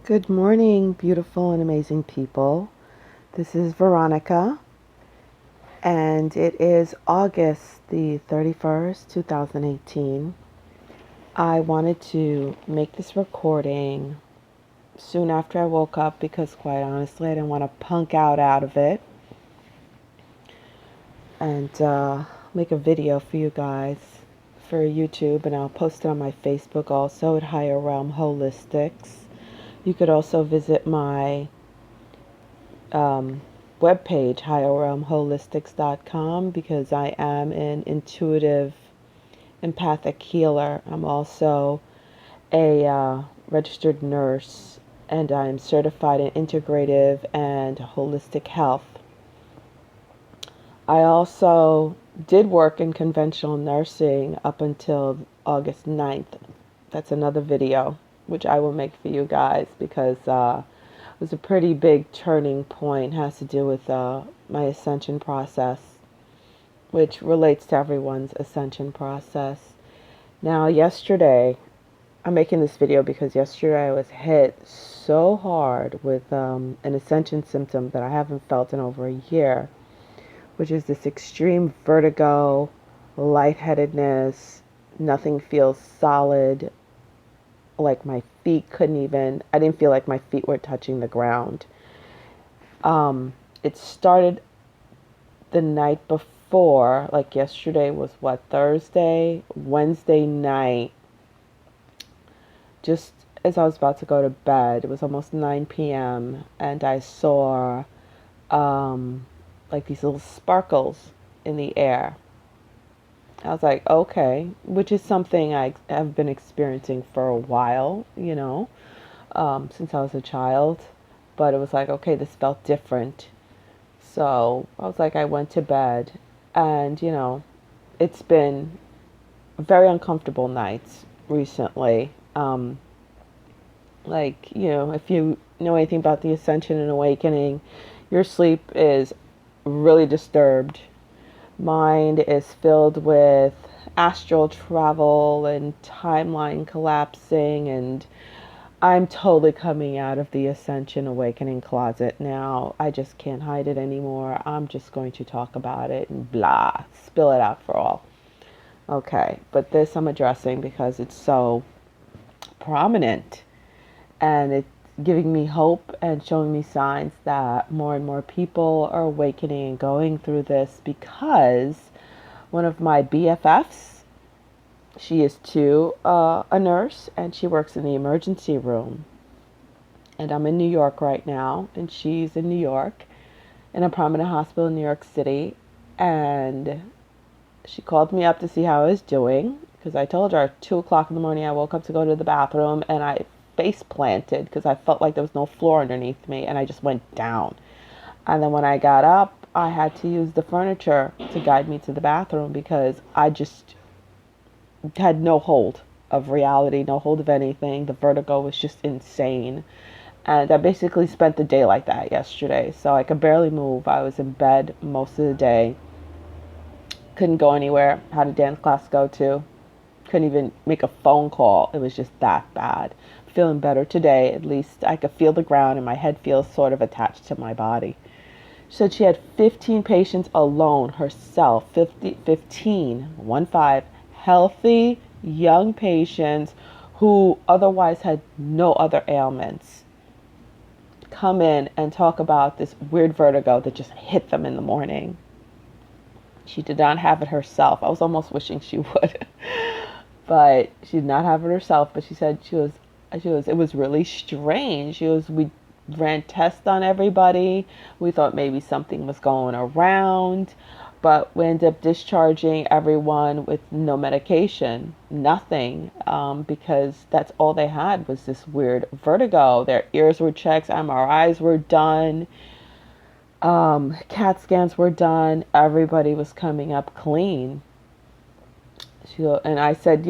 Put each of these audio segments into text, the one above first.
Good morning, beautiful and amazing people. This is Veronica, and it is August the 31st, 2018. I wanted to make this recording soon after I woke up because, quite honestly, I didn't want to punk out of it and make a video for you guys for YouTube, and I'll post it on my Facebook also at Higher Realm Holistics. You could also visit my webpage, higherrealmholistics.com, because I am an intuitive empathic healer. I'm also a registered nurse, and I'm certified in integrative and holistic health. I also did work in conventional nursing up until August 9th. That's another video which I will make for you guys because it was a pretty big turning point. It has to do with my ascension process, which relates to everyone's ascension process. Now, yesterday, I'm making this video because yesterday I was hit so hard with an ascension symptom that I haven't felt in over a year, which is this extreme vertigo, lightheadedness, nothing feels solid, like my feet I didn't feel like my feet were touching the ground. It started the night before, like yesterday was what, Thursday? Wednesday night, just as I was about to go to bed, it was almost 9 p.m., and I saw like these little sparkles in the air. I was like, okay, which is something I have been experiencing for a while, since I was a child. But it was like, okay, this felt different. So I was like, I went to bed, and it's been very uncomfortable nights recently. If you know anything about the ascension and awakening, your sleep is really disturbed. Mind is filled with astral travel and timeline collapsing, and I'm totally coming out of the Ascension Awakening closet now. I just can't hide it anymore. I'm just going to talk about it and blah, spill it out for all. Okay, but this I'm addressing because it's so prominent, and it's giving me hope and showing me signs that more and more people are awakening and going through this, because one of my BFFs, she is too a nurse, and she works in the emergency room. And I'm in New York right now, and she's in New York in a prominent hospital in New York City. And she called me up to see how I was doing, because I told her at 2 o'clock in the morning I woke up to go to the bathroom, and I face planted because I felt like there was no floor underneath me, and I just went down. And then when I got up, I had to use the furniture to guide me to the bathroom because I just had no hold of reality, no hold of anything. The vertigo was just insane. And I basically spent the day like that yesterday. So I could barely move. I was in bed most of the day. Couldn't go anywhere. Had a dance class to go to. Couldn't even make a phone call. It was just that bad. Feeling better today. At least I could feel the ground, and my head feels sort of attached to my body. She said she had 15 patients alone herself. 15, healthy young patients who otherwise had no other ailments come in and talk about this weird vertigo that just hit them in the morning. She did not have it herself. I was almost wishing she would. But she did not have it herself. But she said it was really strange. We ran tests on everybody. We thought maybe something was going around, but we ended up discharging everyone with no medication, nothing, because that's all they had was this weird vertigo. Their ears were checked, MRIs were done, CAT scans were done. Everybody was coming up clean. And I said,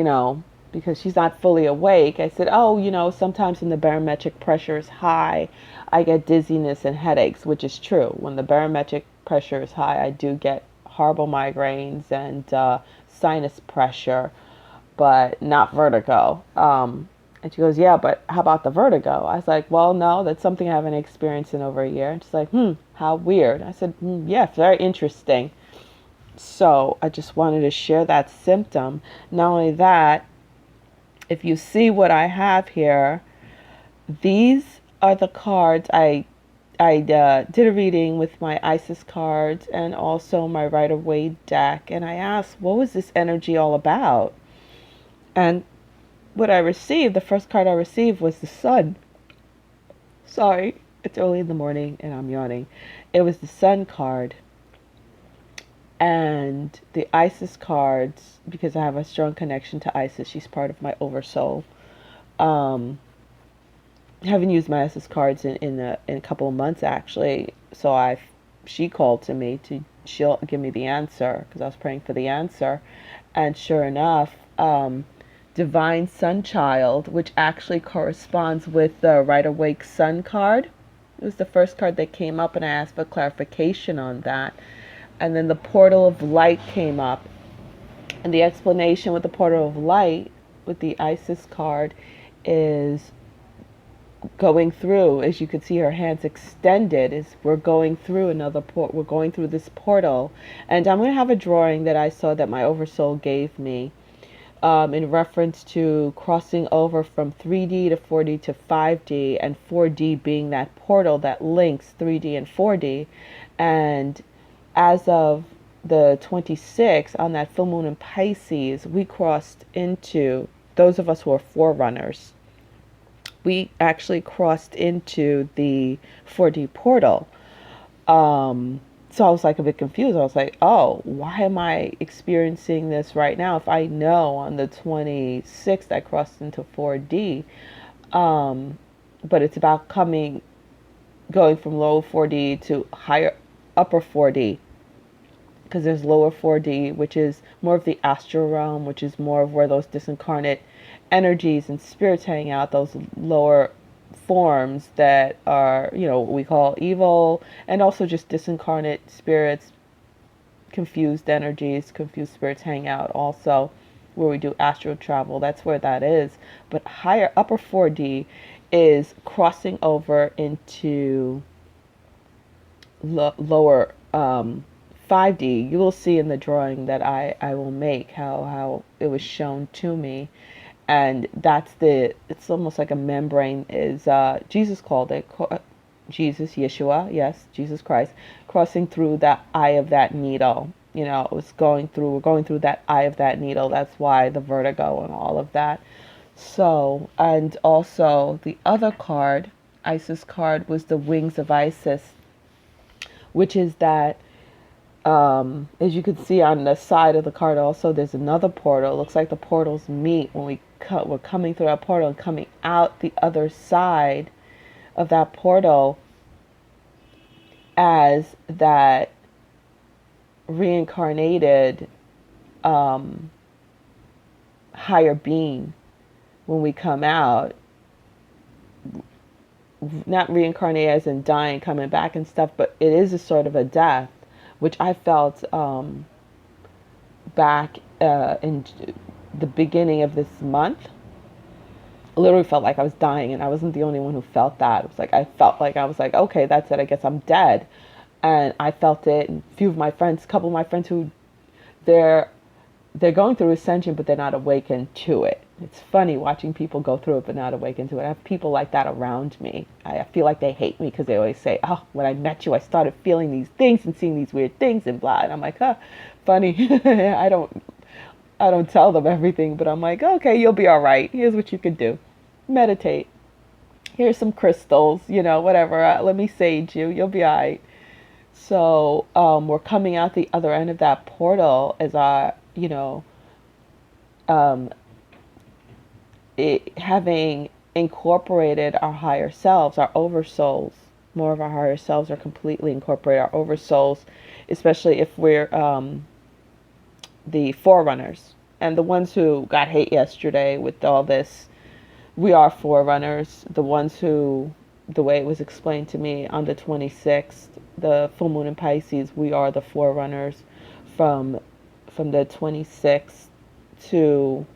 because she's not fully awake, I said, oh, sometimes when the barometric pressure is high, I get dizziness and headaches, which is true. When the barometric pressure is high, I do get horrible migraines and sinus pressure, but not vertigo. And she goes, yeah, but how about the vertigo? I was like, well, no, that's something I haven't experienced in over a year. And she's like, how weird. I said, yeah, very interesting. So I just wanted to share that symptom. Not only that, if you see what I have here, these are the cards I did a reading with my Isis cards and also my Rider-Waite deck, and I asked, what was this energy all about? And what I received, the first card I received was the Sun. Sorry, it's early in the morning and I'm yawning. It was the Sun card. And the Isis cards, because I have a strong connection to Isis, she's part of my oversoul. Haven't used my Isis cards in a couple of months actually. So she called to me she'll give me the answer because I was praying for the answer, and sure enough, Divine Sun Child, which actually corresponds with the Rider-Waite Sun card. It was the first card that came up, and I asked for clarification on that. And then the Portal of Light came up. And the explanation with the Portal of Light, with the Isis card, is going through, as you can see her hands extended, is we're going through we're going through this portal. And I'm going to have a drawing that I saw that my oversoul gave me. In reference to crossing over from 3D to 4D to 5D, and 4D being that portal that links 3D and 4D. And as of the 26th, on that full moon in Pisces, we crossed into, those of us who are forerunners, we actually crossed into the 4D portal. So I was like a bit confused. I was like, oh, why am I experiencing this right now? If I know on the 26th I crossed into 4D, but it's about going from low 4D to upper 4D, because there's lower 4D, which is more of the astral realm, which is more of where those disincarnate energies and spirits hang out, those lower forms that are, what we call evil, and also just disincarnate spirits, confused energies, confused spirits hang out also, where we do astral travel. That's where that is. But upper 4D is crossing over into lower 5D. You will see in the drawing that I will make how it was shown to me. And it's almost like a membrane, is Jesus called it, Jesus, Yeshua, yes, Jesus Christ, crossing through that eye of that needle. We're going through that eye of that needle. That's why the vertigo and all of that. So, and also the other card, Isis card, was the Wings of Isis, which is that, as you can see on the side of the card also, there's another portal. It looks like the portals meet when we're coming through that portal and coming out the other side of that portal as that reincarnated higher being. When we come out, not reincarnated as in dying, coming back and stuff, but it is a sort of a death, which I felt back in the beginning of this month. I literally felt like I was dying, and I wasn't the only one who felt that. It was like I felt like I was like, okay, that's it. I guess I'm dead. And I felt it. And a couple of my friends who they're going through Ascension, but they're not awakened to it. It's funny watching people go through it but not awakened to it. I have people like that around me. I feel like they hate me because they always say, oh, when I met you, I started feeling these things and seeing these weird things and blah. And I'm like, funny. I don't tell them everything, but I'm like, okay, you'll be all right. Here's what you can do. Meditate. Here's some crystals, whatever. Let me sage you. You'll be all right. So we're coming out the other end of that portal as having incorporated our higher selves, our oversouls. More of our higher selves are completely incorporated. Our oversouls, especially if we're the forerunners, and the ones who got hate yesterday with all this. We are forerunners. The ones who, the way it was explained to me on the 26th, the full moon in Pisces, we are the forerunners from the 26th to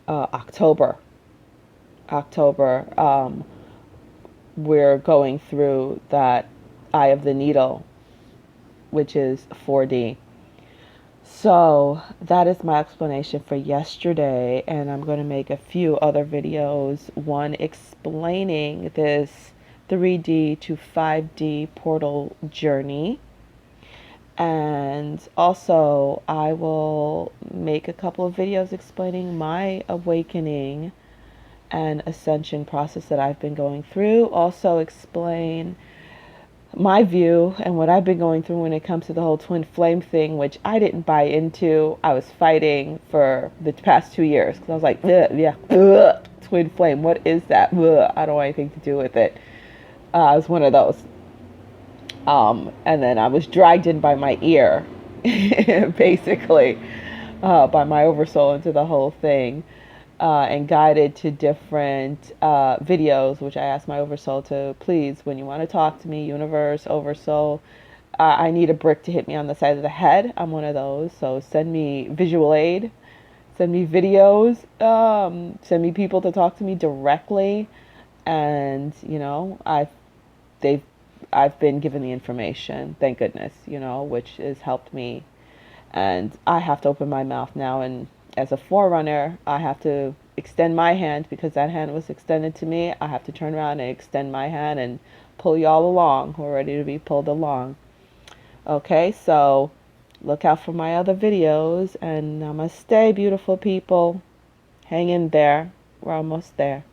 October. October, we're going through that eye of the needle, which is 4D. So that is my explanation for yesterday, and I'm going to make a few other videos. One explaining this 3D to 5D portal journey. And also, I will make a couple of videos explaining my awakening and ascension process that I've been going through. Also, explain my view and what I've been going through when it comes to the whole twin flame thing, which I didn't buy into. I was fighting for the past 2 years because I was like, yeah, twin flame, what is that? I don't want anything to do with it. I was one of those. And then I was dragged in by my ear, basically, by my oversoul into the whole thing. And guided to different videos, which I asked my oversoul to please, when you want to talk to me, universe, oversoul, I need a brick to hit me on the side of the head. I'm one of those. So send me visual aid, send me videos, send me people to talk to me directly. And, they've, I've been given the information, thank goodness, which has helped me. And I have to open my mouth now, and as a forerunner, I have to extend my hand because that hand was extended to me. I have to turn around and extend my hand and pull y'all along who are ready to be pulled along. Okay, so look out for my other videos, and namaste, beautiful people. Hang in there. We're almost there.